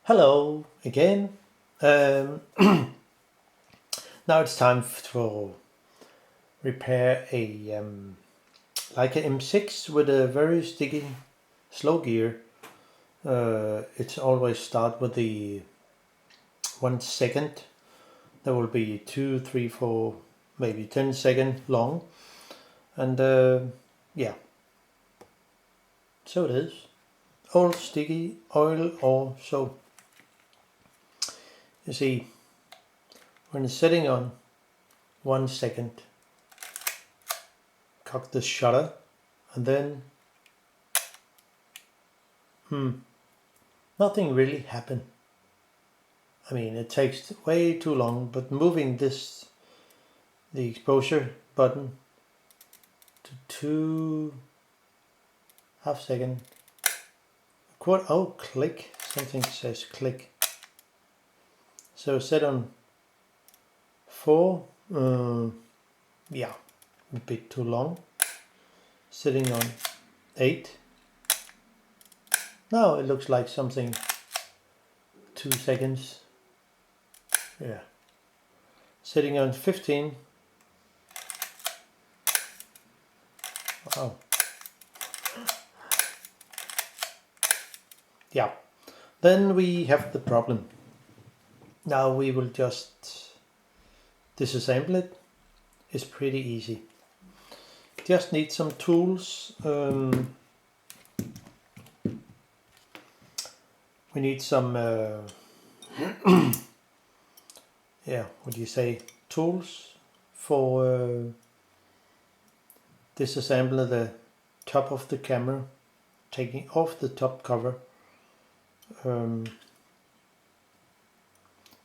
Hello again. Now it's time to repair a Leica M6 with a very sticky slow gear. It's always start with the 1 second. There will be 2, 3, 4, maybe 10 seconds long, and yeah, so it is. Old sticky oil or so. You see, when it's setting on 1 second, cock the shutter, and then nothing really happened. I mean, it takes way too long, but moving the exposure button to 2.5 seconds. Click. Something says click. So set on 4. Yeah, a bit too long. Setting on 8. Now it looks like something 2 seconds. Yeah. Setting on 15. Wow. Yeah. Then we have the problem. Now we will just disassemble it. It's pretty easy. Just need some tools. We need some tools for disassemble the top of the camera, taking off the top cover.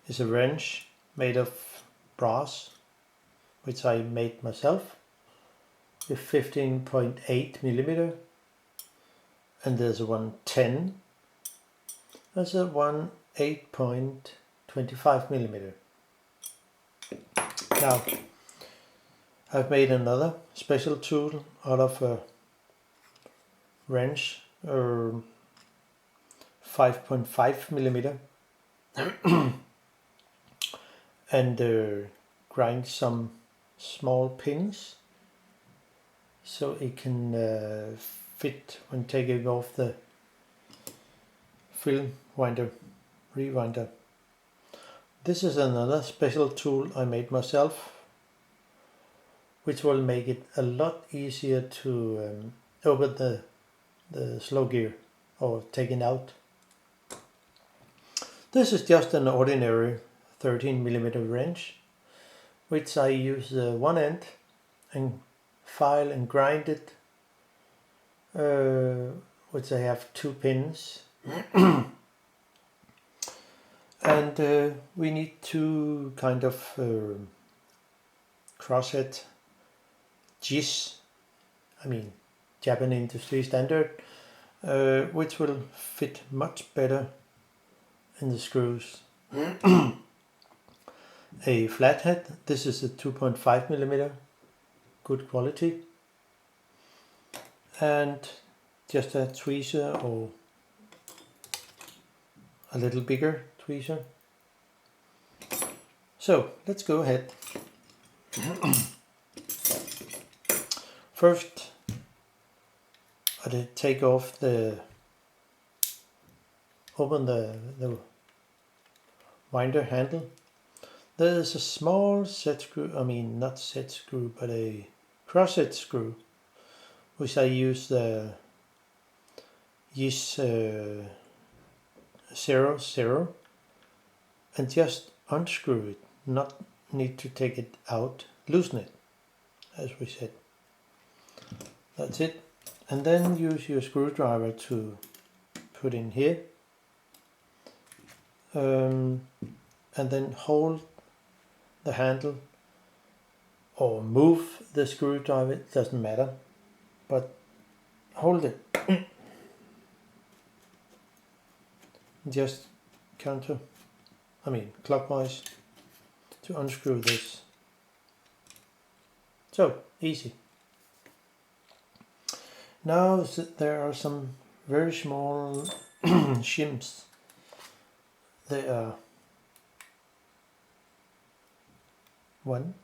Is a wrench made of brass, which I made myself, with 15.8 millimeter, and there's a 110. There's a 8.25 millimeter. Now I've made another special tool out of a wrench, 5.5 millimeter, and grind some small pins so it can fit when taking off the film rewinder. This is another special tool I made myself, which will make it a lot easier to open the slow gear or take it out. This is just an ordinary 13 millimeter wrench, which I use one end and file and grind it, which I have 2 pins. And we need 2 kind of crosshead JIS, Japan industry standard, which will fit much better in the screws. A flathead, this is a 2.5 millimeter, good quality, and just a tweezer or a little bigger tweezer. So let's go ahead. First, I take off open the winder handle. There is a small set screw, not set screw, but a crosshead screw, which I use the YIS 00, and just unscrew it, not need to take it out, loosen it, as we said. That's it. And then use your screwdriver to put in here, and then hold the handle or move the screwdriver, it doesn't matter, but hold it. Just clockwise to unscrew this. So easy. Now there are some very small shims There are 1,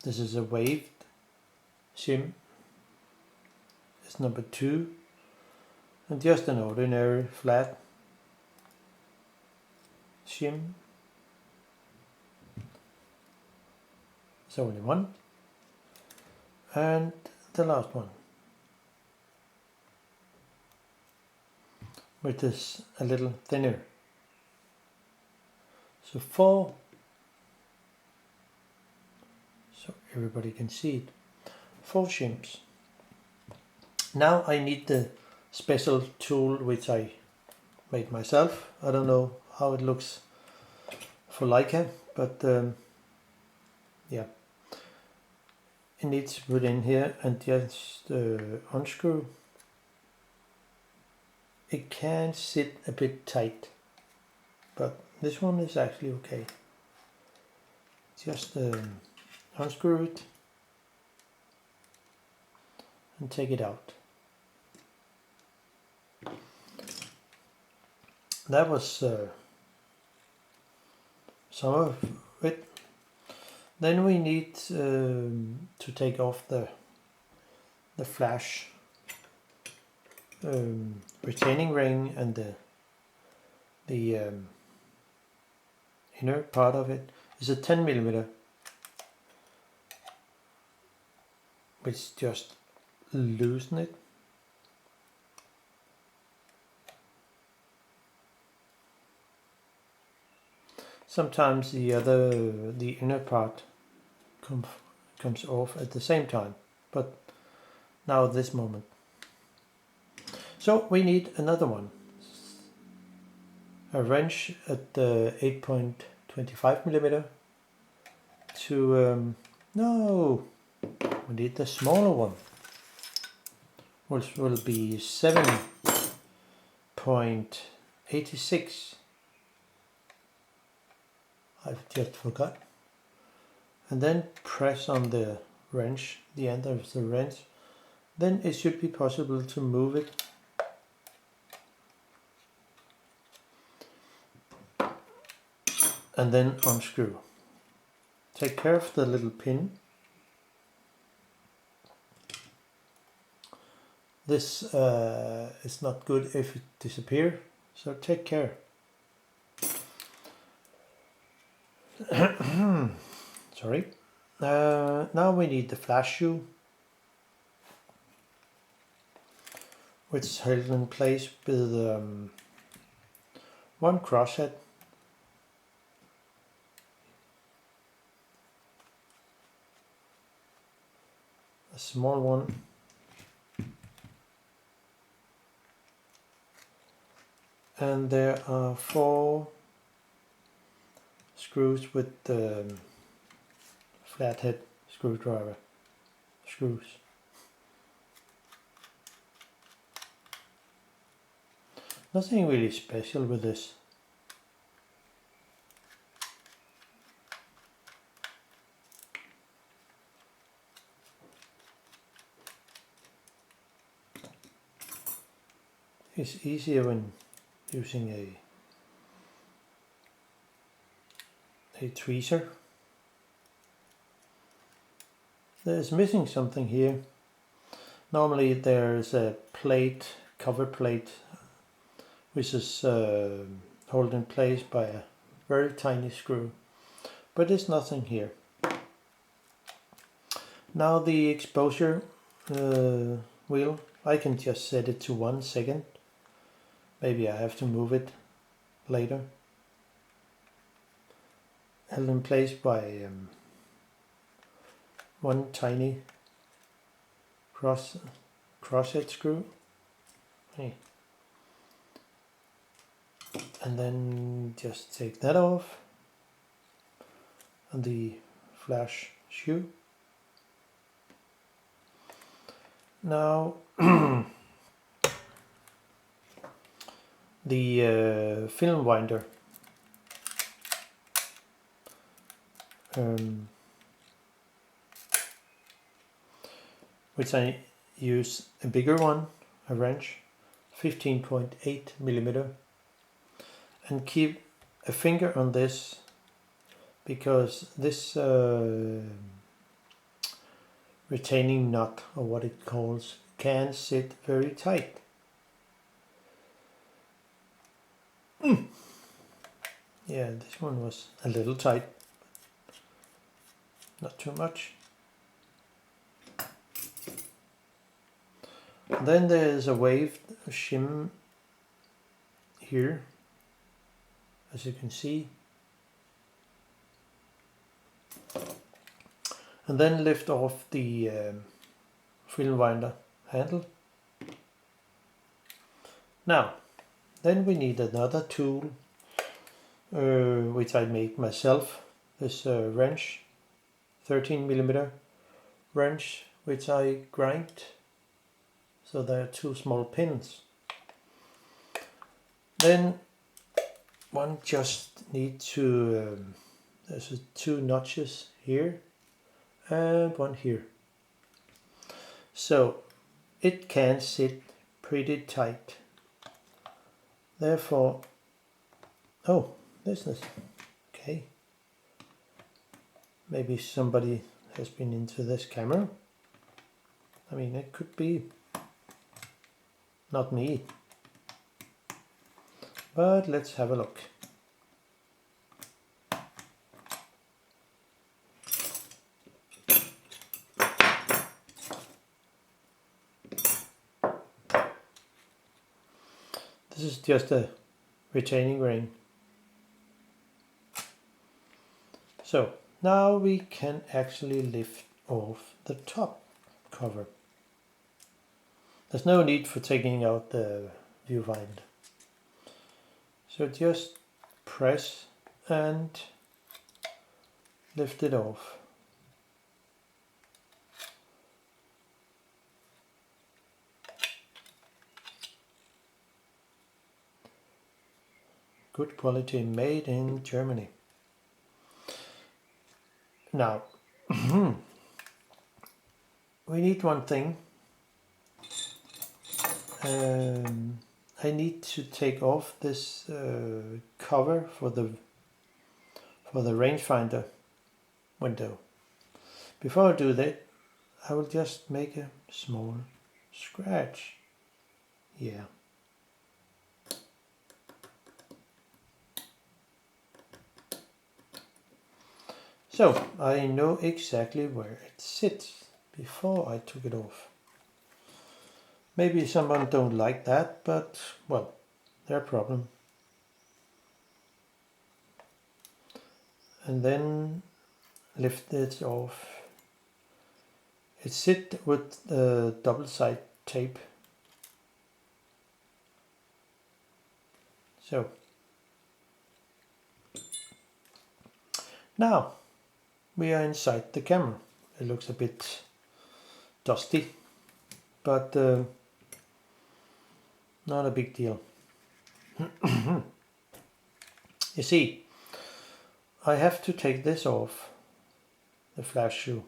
this is a waved shim, it's number 2, and just an ordinary flat shim, it's only 1, and the last one, which is a little thinner. So 4, so everybody can see it, 4 shims. Now I need the special tool which I made myself. I don't know how it looks for Leica, but yeah, it needs to put in here and just unscrew. It can sit a bit tight, but this one is actually okay. Just unscrew it and take it out. That was some of it. Then we need to take off the flash retaining ring and the inner part of it. Is a 10mm, which just loosen it. Sometimes the inner part comes off at the same time, but now at this moment. So we need another one, a wrench at 8.25mm to, no, we need the smaller one, which will be 7.86. I've just forgot. And then press on the wrench, the end of the wrench. Then it should be possible to move it. And then unscrew. Take care of the little pin. This is not good if it disappears, so take care. Sorry. Now we need the flash shoe, which is held in place with one crosshead, a small one, and there are 4 screws with the flathead screwdriver screws. Nothing really special with this. It's easier when using a tweezer. There's missing something here. Normally there's a plate, cover plate, which is held in place by a very tiny screw, but there's nothing here. Now the exposure wheel, I can just set it to 1 second. Maybe I have to move it later. Held in place by one tiny crosshead screw. Hey. And then just take that off, and the flash shoe. Now the film winder, which I use a bigger one a wrench, 15.8 millimeter, and keep a finger on this, because this retaining nut, or what it calls, can sit very tight. Yeah, this one was a little tight, not too much. Then there's a waved shim here, as you can see. And then lift off the film winder handle. Now, then we need another tool, which I make myself. This wrench, 13 millimeter wrench, which I grind. So there are two small pins. Then one just need to, there's two notches here and one here. So it can sit pretty tight. Therefore, oh, this is, okay. Maybe somebody has been into this camera. I mean, it could be. Not me. But let's have a look. This is just a retaining ring. So now we can actually lift off the top cover. There's no need for taking out the viewfinder. So just press and lift it off. Good quality, made in Germany. Now, we need one thing. I need to take off this cover for the rangefinder window. Before I do that, I will just make a small scratch here. So I know exactly where it sits before I took it off. Maybe someone don't like that, but well, their problem. And then lift it off. It sits with double side tape. So now we are inside the camera. It looks a bit dusty, but not a big deal. You see, I have to take this off, the flash shoe.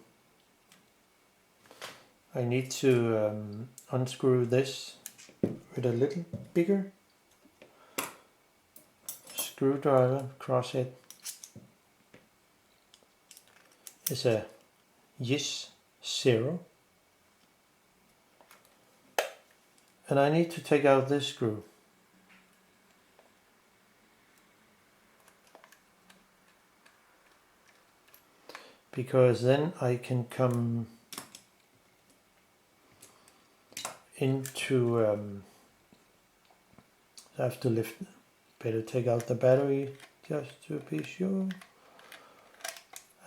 I need to unscrew this with a little bigger screwdriver. Crosshead is a YIS 0. And I need to take out this screw. Because then I can come into, I have to lift, better take out the battery just to be sure.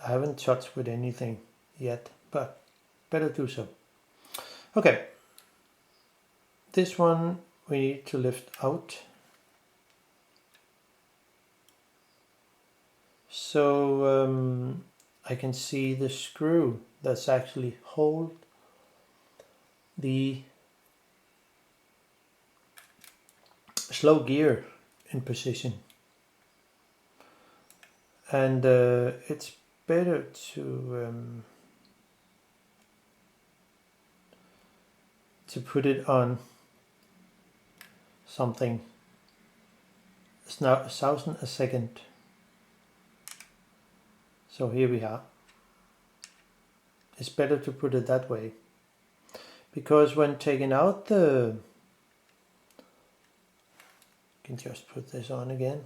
I haven't touched with anything yet, but better do so. Okay. This one we need to lift out. So I can see the screw that's actually hold the slow gear in position. And it's better to put it on something. It's now 1,000 a second. So here we are. It's better to put it that way, because when taking out the, you can just put this on again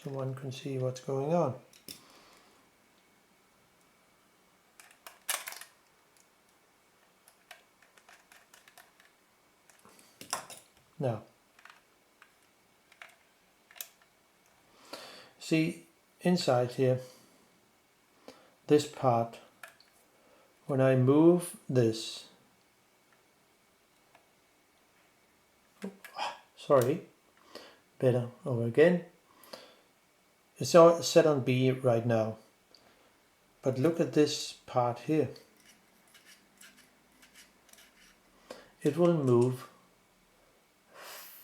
so one can see what's going on. Now, see inside here, this part, when I move this, sorry, better over again. It's all set on B right now, but look at this part here. It will move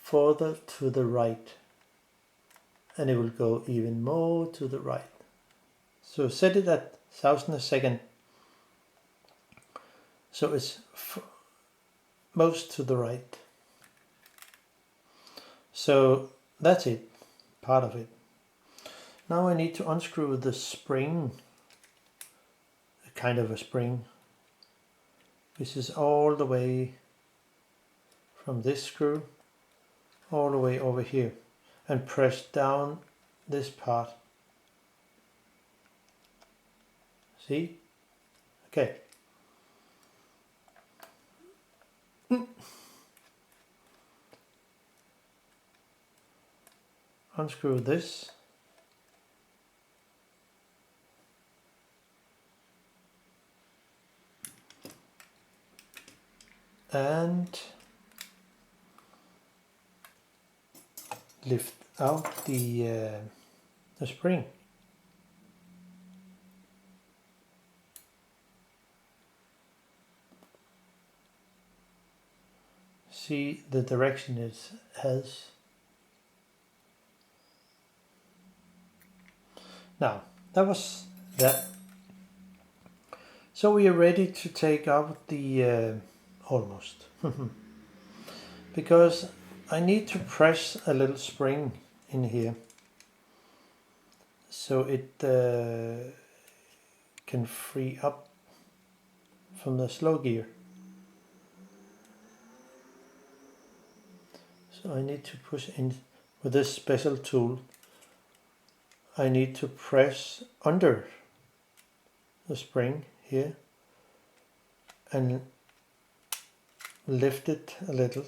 further to the right, and it will go even more to the right. So set it at 1,000 a second, so it's most to the right. So that's it, part of it. Now I need to unscrew the spring, a kind of a spring, which is all the way from this screw all the way over here, and press down this part. See? Okay. Unscrew this. And lift out the spring. See the direction it has. Now, that was that. So we are ready to take out the almost. Because I need to press a little spring in here so it can free up from the slow gear. So I need to push in with this special tool. I need to press under the spring here and lift it a little.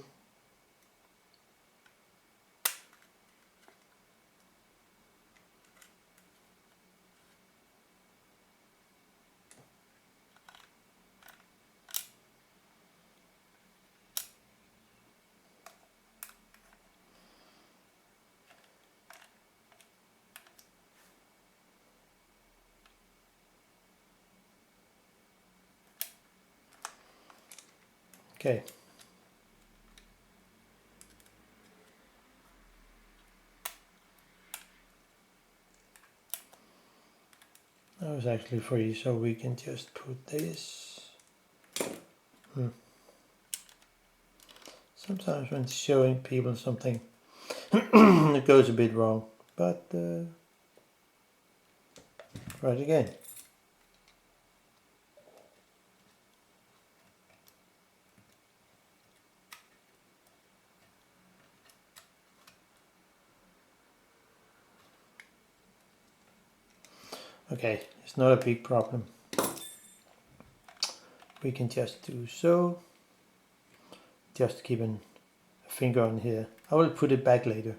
Okay. That was actually free, so we can just put this. Sometimes when showing people something, it goes a bit wrong, but try it again. Okay, it's not a big problem. We can just do so. Just keep a finger on here. I will put it back later.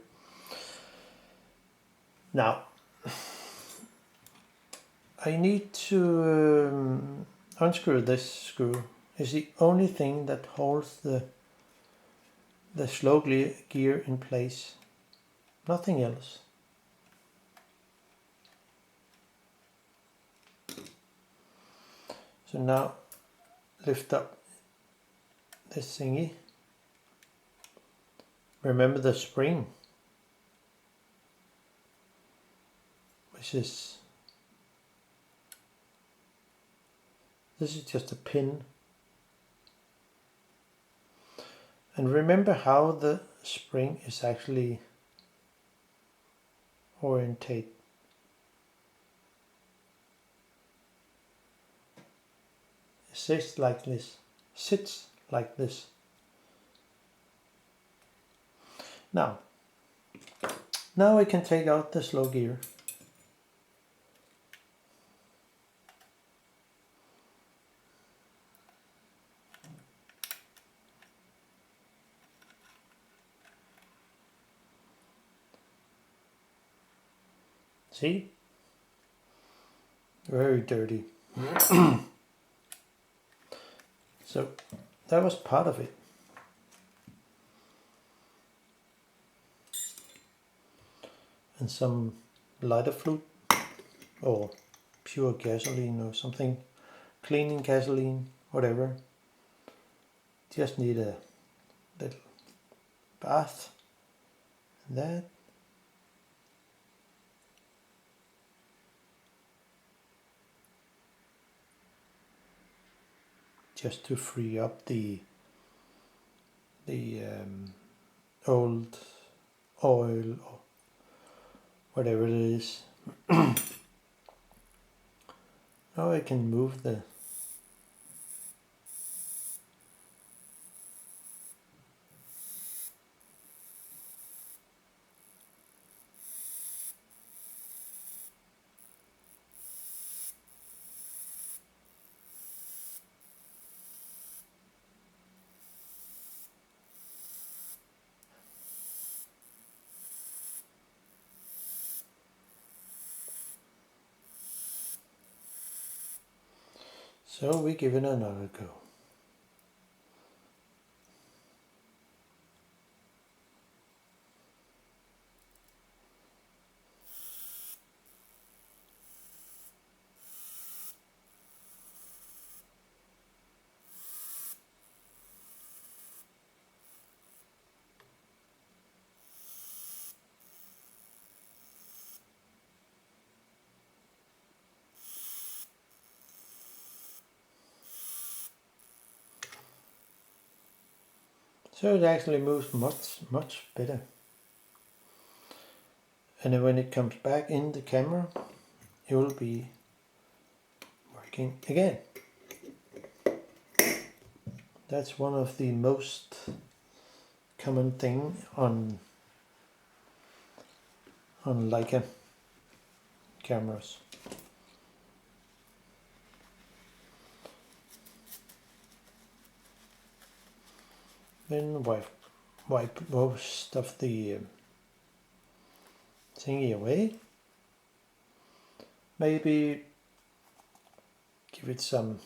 Now, I need to unscrew this screw. It's the only thing that holds the slow gear in place. Nothing else. So now lift up this thingy. Remember the spring, which is, this is just a pin. And remember how the spring is actually orientate. It sits like this. Now we can take out the slow gear. See? Very dirty. So that was part of it. And some lighter fluid or pure gasoline or something, cleaning gasoline, whatever. Just need a little bath. That. Just to free up the old oil or whatever it is. Now I can move the so we give it another go. So it actually moves much better. And then when it comes back in the camera, it will be working again. That's one of the most common thing on Leica cameras. Then wipe most of the thingy away. Maybe give it some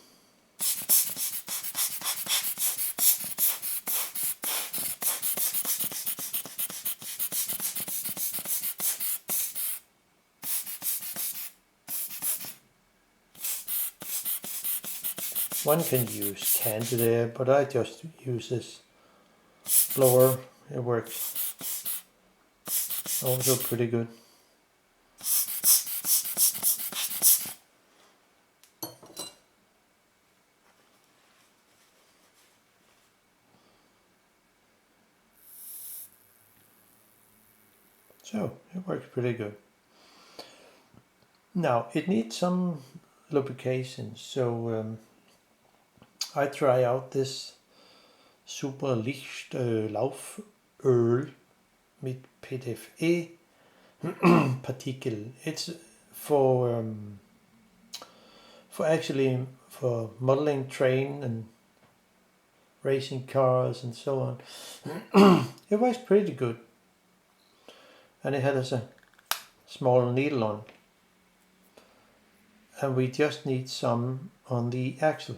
one can use candy there, but I just use this blower. It works also pretty good. So it works pretty good. Now it needs some lubrication, so I try out this super licht Lauföl mit PEC-PAD particle. It's for actually for modeling train and racing cars and so on. It works pretty good, and it has a small needle on, and we just need some on the axle.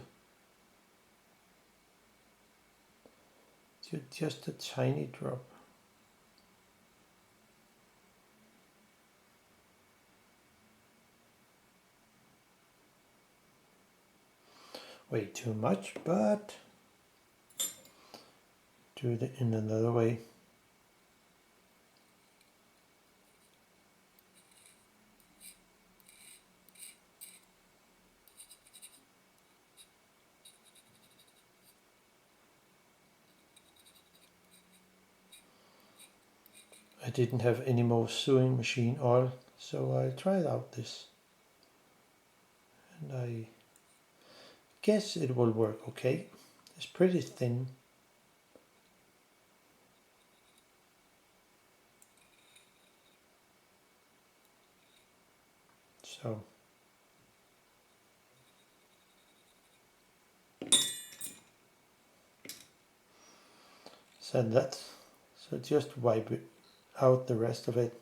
Just a tiny drop. Way too much, but do it in another way. I didn't have any more sewing machine oil, so I tried out this. And I guess it will work okay. It's pretty thin. So said that. So just wipe it out the rest of it.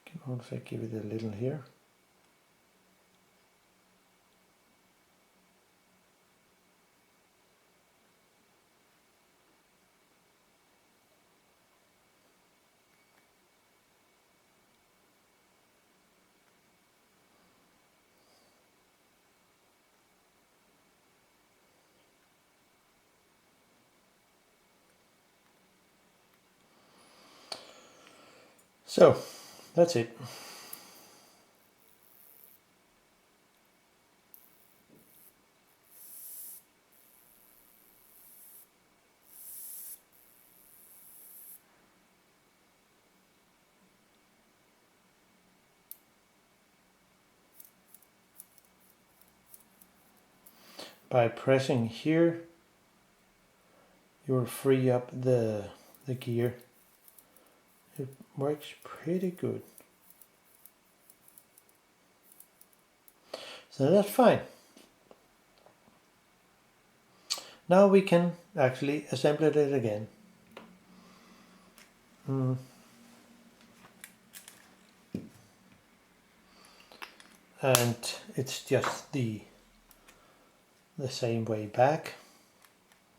Can also give it a little here. So that's it. By pressing here, you'll free up the gear. It works pretty good. So that's fine. Now we can actually assemble it again. And it's just the same way back.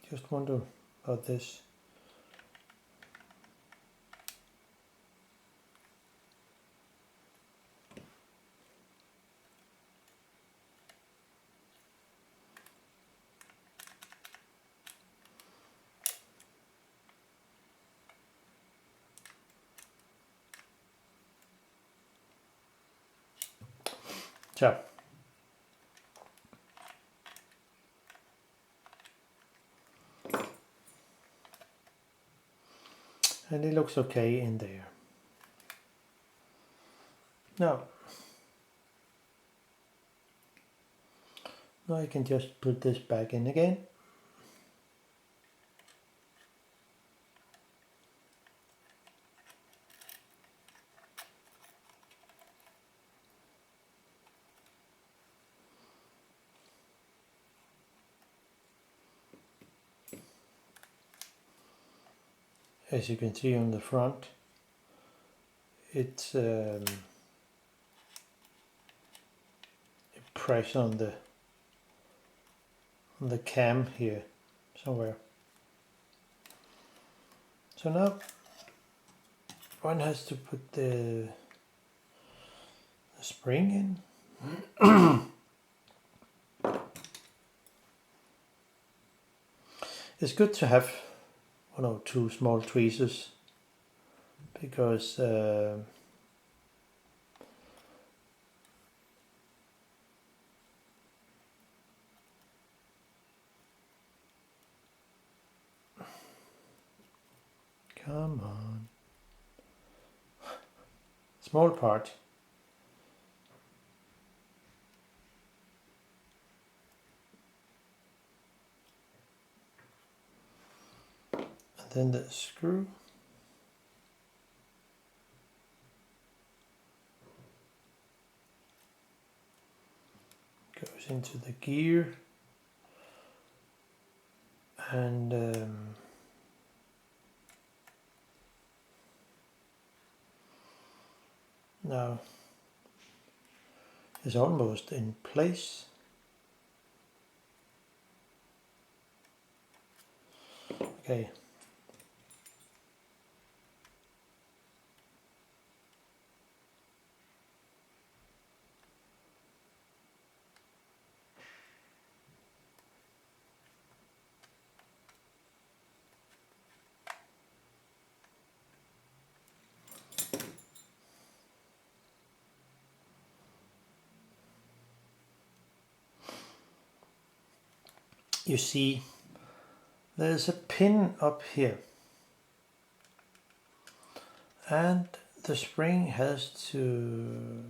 Just wonder about this. So and it looks okay in there. Now I can just put this back in again. As you can see on the front, it's press on the cam here somewhere. So now one has to put the spring in. It's good to have one or two small tweezers because come on, small part. And then the screw. Goes into the gear and now it's almost in place. Okay. you see there's a pin up here, and the spring has to,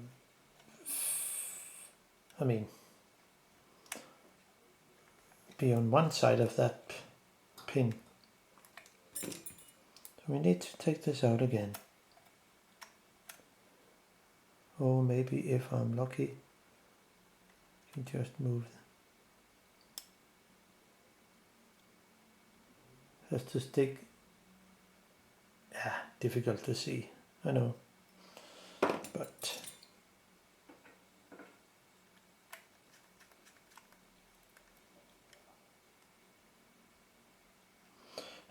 be on one side of that pin. So we need to take this out again. Or maybe if I'm lucky, you can just move. Has to stick. Difficult to see, I know, but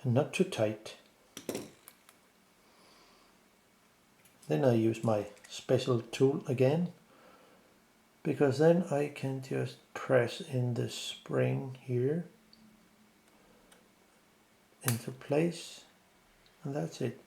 and not too tight. Then I use my special tool again, because then I can just press in the spring here into place, and that's it.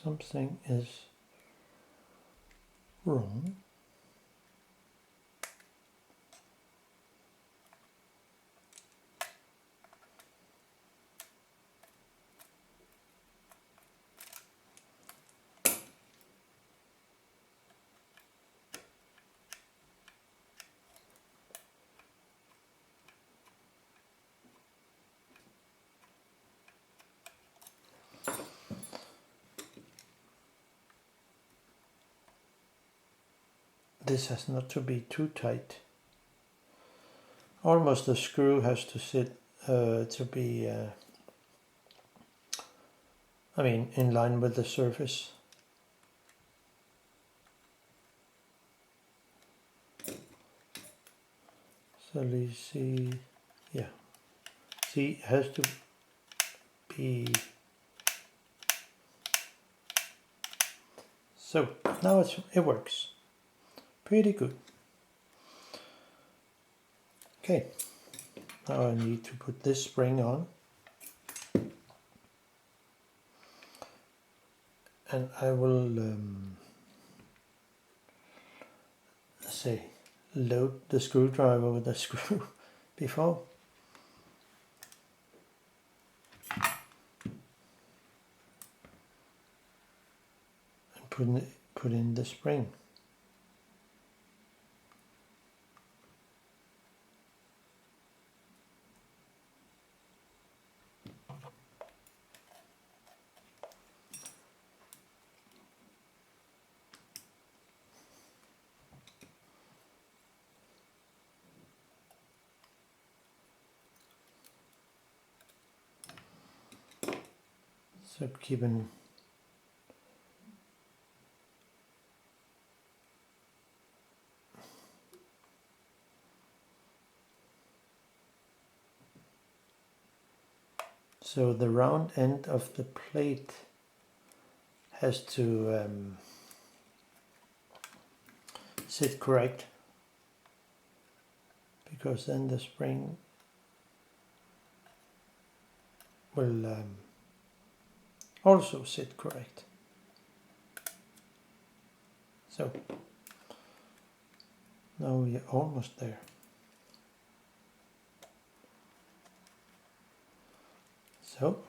Something is wrong. This has not to be too tight. Almost the screw has to sit to be in line with the surface. So you see, yeah, see, it has to be. So now it works pretty good. Okay, now I need to put this spring on, and I will load the screwdriver with the screw before. And put in the spring. So keeping so the round end of the plate has to sit correct, because then the spring will also sit correct. So now we're almost there. So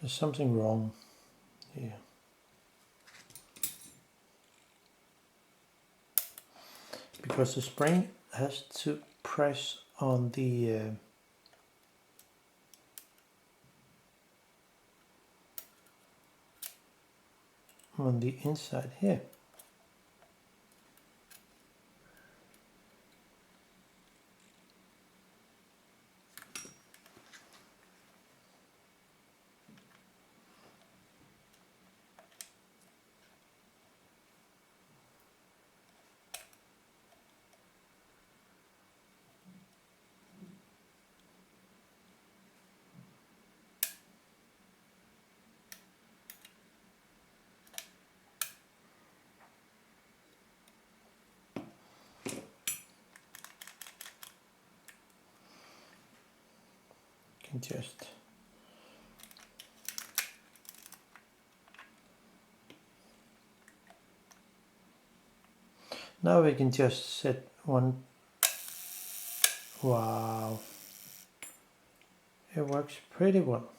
there's something wrong here. Because the spring has to press on the inside here. can just now we can just set one. Wow, it works pretty well.